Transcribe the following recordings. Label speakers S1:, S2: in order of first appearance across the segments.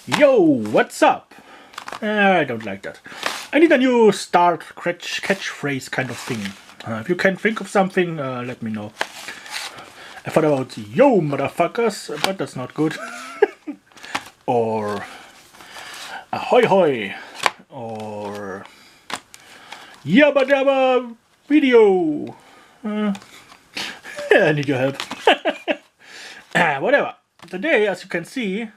S1: Yo, what's up? I don't like that. I need a new start catchphrase kind of thing. If you can think of something, let me know. I thought about yo motherfuckers, but that's not good. Or ahoy hoy. Or yabba dabba video. I need your help. Whatever. Today, as you can see,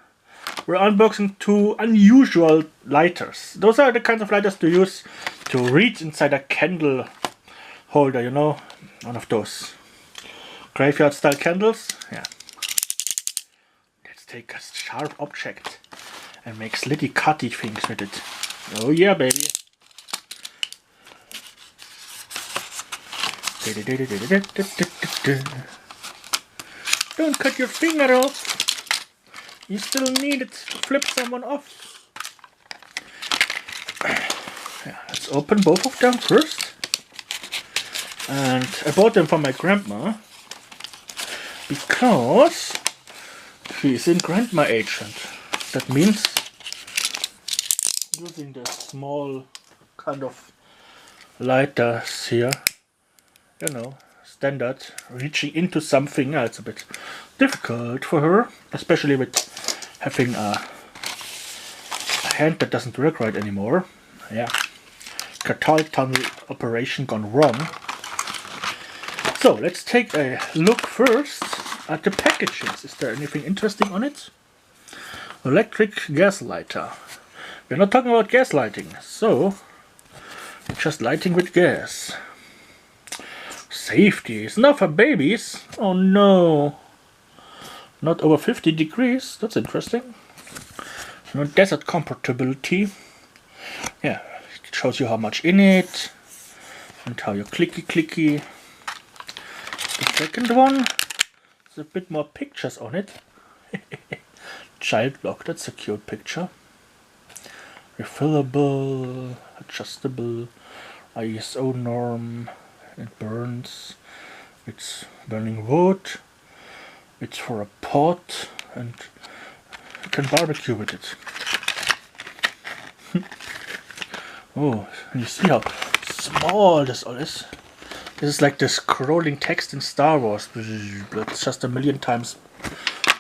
S1: we're unboxing two unusual lighters. Those are the kinds of lighters to use to reach inside a candle holder, you know? One of those graveyard style candles. Yeah. Let's take a sharp object and make slitty cutty things with it. Oh yeah, baby. Don't cut your finger off. You still need it to flip someone off. Yeah, let's open both of them first. And I bought them for my grandma because she's in grandma age, and that means using the small kind of lighters here, you know, standard, reaching into something, it's a bit difficult for her, especially with having a hand that doesn't work right anymore. Yeah, carpal tunnel operation gone wrong. So let's take a look first at the packages. Is there anything interesting on it? Electric gas lighter. We're not talking about gas lighting, so just lighting with gas. Safety is not for babies. Oh no. Not over 50 degrees. That's interesting. No desert compatibility. Yeah, it shows you how much in it and how you clicky. The second one is a bit more pictures on it. Child lock, that's a cute picture. Refillable, adjustable, ISO norm. It burns. It's burning wood. It's for a pot, and you can barbecue with it. Oh, and you see how small this all is. This is like the scrolling text in Star Wars, but it's just a million times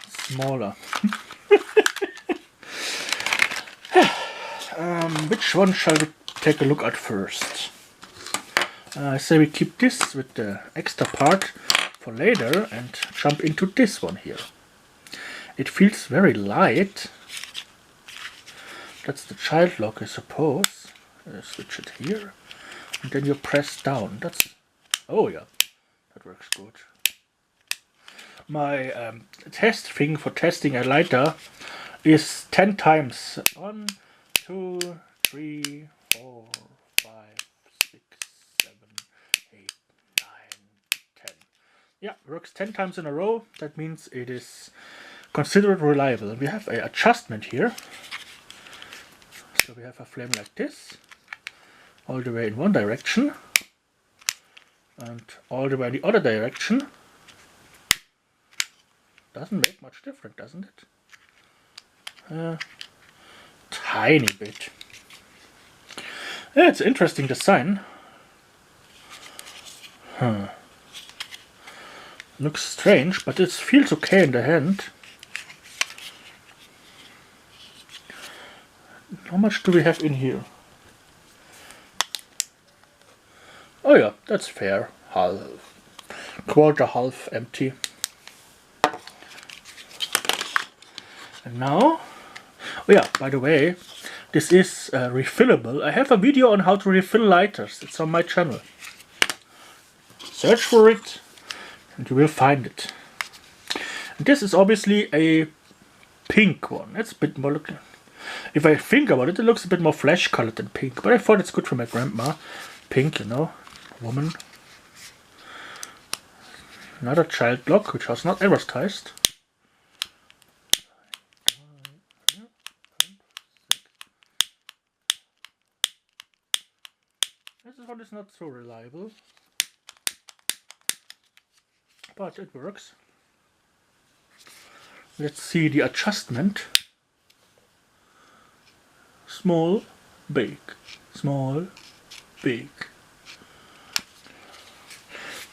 S1: smaller. Which one shall we take a look at first? I say we keep this with the extra part for later and jump into this one here. It feels very light. That's the child lock, I suppose. Switch it here, and then you press down. That's, oh yeah, that works good. My test thing for testing a lighter is 10 times. 1, 2, 3, 4, 5, 6, 7, 8, 9, 10. Yeah, works 10 times in a row. That means it is considered reliable. We have an adjustment here. So we have a flame like this, all the way in one direction, and all the way in the other direction. Doesn't make much difference, doesn't it? Tiny bit. Yeah, it's an interesting design. Looks strange, but it feels okay in the hand. How much do we have in here? Oh yeah, that's fair. Half, quarter, half empty. And now, oh yeah, by the way, this is refillable. I have a video on how to refill lighters. It's on my channel. Search for it and you will find it. And this is obviously a pink one. It's a bit more looking. If I think about it, it looks a bit more flesh colored than pink, but I thought it's good for my grandma. Pink, you know, woman. Another child lock, which was not advertised. This one is not so reliable, but it works. Let's see the adjustment. small, big, small, big.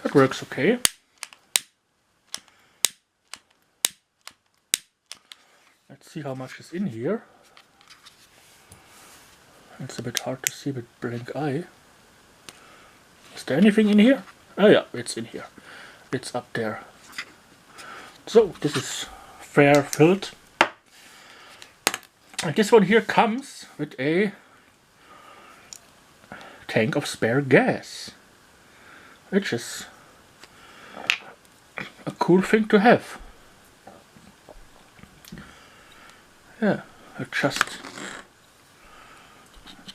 S1: That works okay. Let's see how much is in here. It's a bit hard to see with blank eye. Is there anything in here? Oh yeah, it's in here. It's up there. So this is fair filled. And this one here comes with a tank of spare gas, which is a cool thing to have. Yeah, I just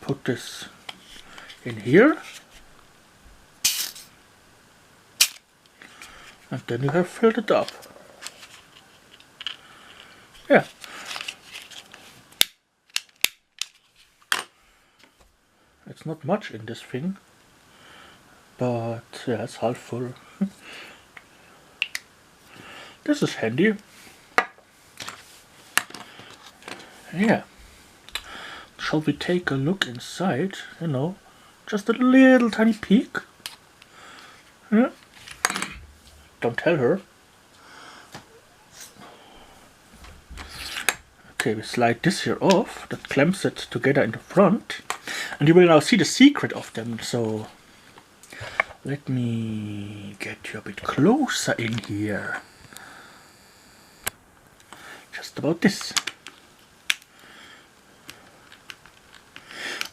S1: put this in here, and then you have filled it up. Yeah. It's not much in this thing, but yeah, it's half full. This is handy. Yeah. Shall we take a look inside? You know, just a little tiny peek. Yeah. Don't tell her. Okay, we slide this here off. That clamps it together in the front. And you will now see the secret of them. So let me get you a bit closer in here. Just about this.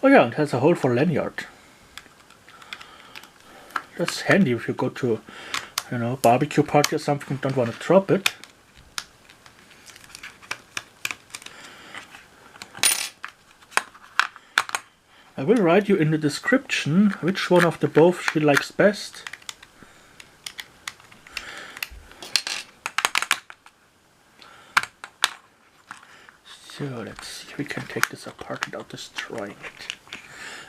S1: Oh yeah, and it has a hole for lanyard. That's handy if you go to, you know, barbecue party or something and don't want to drop it. I will write you in the description which one of the both she likes best. So let's see if we can take this apart without destroying it.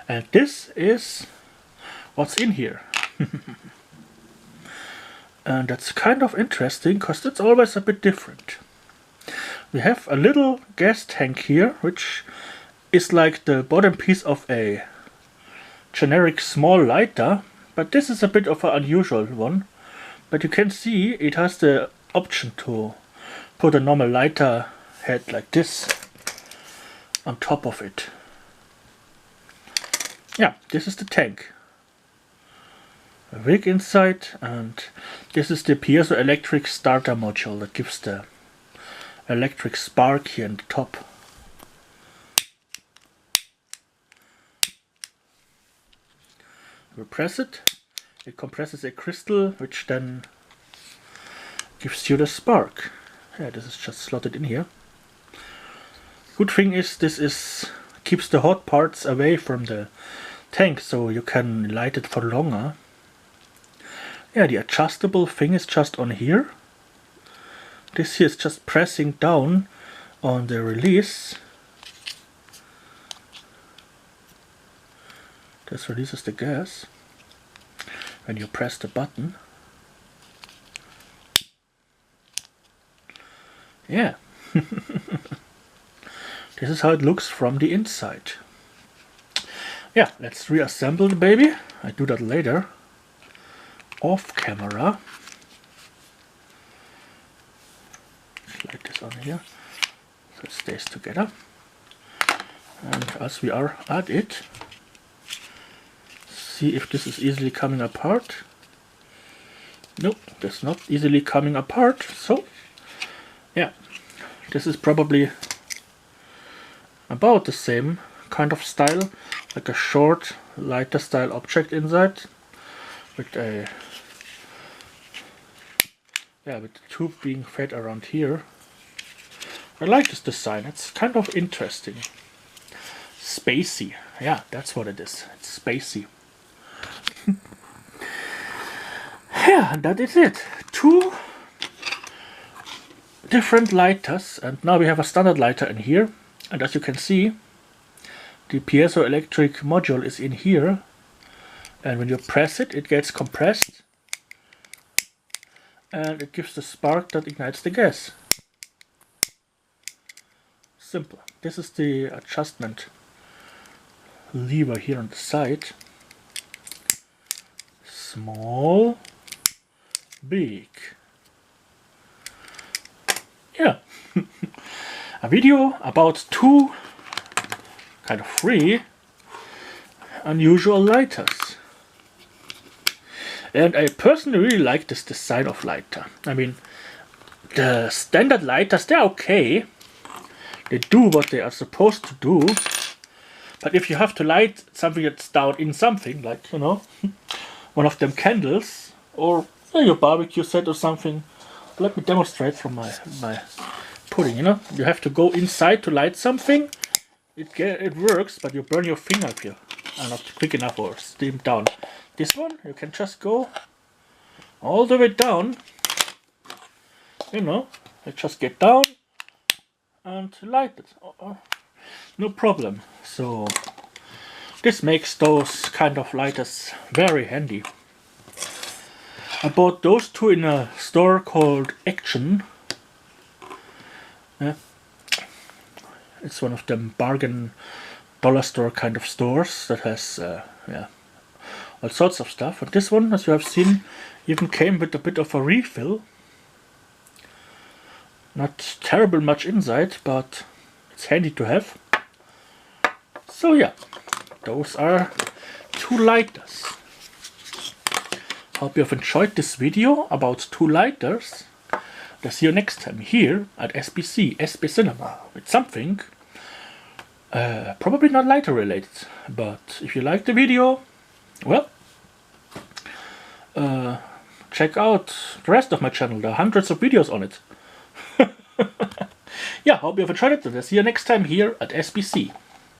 S1: And this is what's in here. And that's kind of interesting because it's always a bit different. We have a little gas tank here, which is like the bottom piece of a generic small lighter, but this is a bit of an unusual one. But you can see it has the option to put a normal lighter head like this on top of it. Yeah, this is the tank. A wick inside, and this is the piezoelectric starter module that gives the electric spark here in the top. We press it, it compresses a crystal which then gives you the spark. Yeah, this is just slotted in here. Good thing is this keeps the hot parts away from the tank, so you can light it for longer. Yeah, the adjustable thing is just on here. This here is just pressing down on the release. This releases the gas when you press the button. Yeah. This is how it looks from the inside. Yeah, let's reassemble the baby. I do that later. Off camera. Slide this on here so it stays together. And as we are at it, see if this is easily coming apart. Nope, that's not easily coming apart. So yeah, this is probably about the same kind of style, like a short lighter style object inside with a with the tube being fed around here. I like this design, it's kind of interesting. Spacey, yeah, that's what it is. It's spacey. Yeah, and that is it. Two different lighters, and now we have a standard lighter in here. And as you can see, the piezoelectric module is in here, and when you press it, it gets compressed and it gives the spark that ignites the gas. Simple. This is the adjustment lever here on the side. Small, big. Yeah. A video about two, kind of three, unusual lighters. And I personally really like this design of lighter. I mean, the standard lighters, they're okay. They do what they are supposed to do. But if you have to light something that's down in something, like, you know, one of them candles, or your barbecue set or something, let me demonstrate from my pudding, you know. You have to go inside to light something. It works, but you burn your finger if you are not quick enough or steam down. This one, you can just go all the way down, you know, you just get down and light it. No problem. So this makes those kind of lighters very handy. I bought those two in a store called Action. Yeah. It's one of them bargain dollar store kind of stores that has yeah, all sorts of stuff. And this one, as you have seen, even came with a bit of a refill. Not terrible much inside, but it's handy to have. So yeah, those are two lighters. Hope you have enjoyed this video about two lighters. I'll see you next time here at SBC, SB Cinema, with something probably not lighter related. But if you like the video, well, check out the rest of my channel. There are hundreds of videos on it. Yeah, hope you have enjoyed it. I'll see you next time here at SBC.